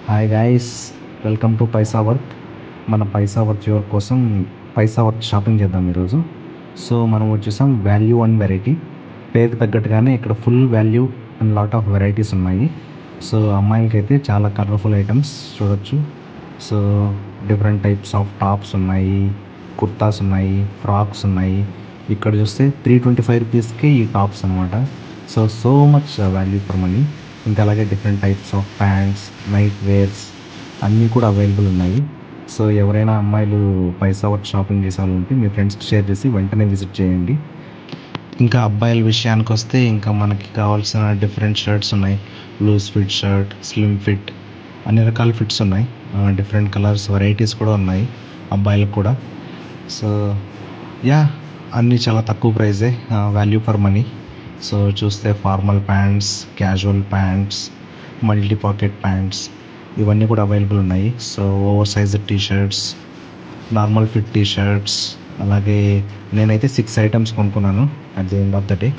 Hi guys, welcome to Paisa worth. మన పైసా worth your కోసం పైసా worth shopping చేద్దాం ఈరోజు. సో మనం వచ్చేసాం వాల్యూ అండ్ వెరైటీ. పేరుకి తగ్గట్టుగానే ఇక్కడ full value and lot of varieties ఉన్నాయి. సో అమ్మాయిలకైతే చాలా కలర్ఫుల్ ఐటమ్స్ చూడొచ్చు. So different types of tops ఉన్నాయి, కుర్తాస్ ఉన్నాయి, ఫ్రాక్స్ ఉన్నాయి. ఇక్కడ చూస్తే 325 రూపీస్కే ఈ టాప్స్ అనమాట. So much value for money. ఇంకా అలాగే different types of pants, night wears అన్నీ కూడా అవైలబుల్ ఉన్నాయి. సో ఎవరైనా అమ్మాయిలు పైసా వర్త్ షాపింగ్ చేసేవాళ్ళంటే మీ ఫ్రెండ్స్కి షేర్ చేసి వెంటనే విజిట్ చేయండి. ఇంకా అబ్బాయిల విషయానికి వస్తే ఇంకా మనకి కావాల్సిన డిఫరెంట్ షర్ట్స్ ఉన్నాయి. Loose fit shirt, slim fit, అన్ని రకాల ఫిట్స్ ఉన్నాయి. డిఫరెంట్ కలర్స్, వెరైటీస్ కూడా ఉన్నాయి అబ్బాయిలకు కూడా. సో యా, అన్నీ చాలా తక్కువ ప్రైజే, వాల్యూ ఫర్ మనీ. సో చూస్తే formal pants, casual pants, multi pocket pants ఇవన్నీ కూడా అవైలబుల్ ఉన్నాయి. So over sized T shirts, normal fit T shirts, అలాగే నేనైతే 6 ఐటమ్స్ కొనుక్కున్నాను at the end of the day.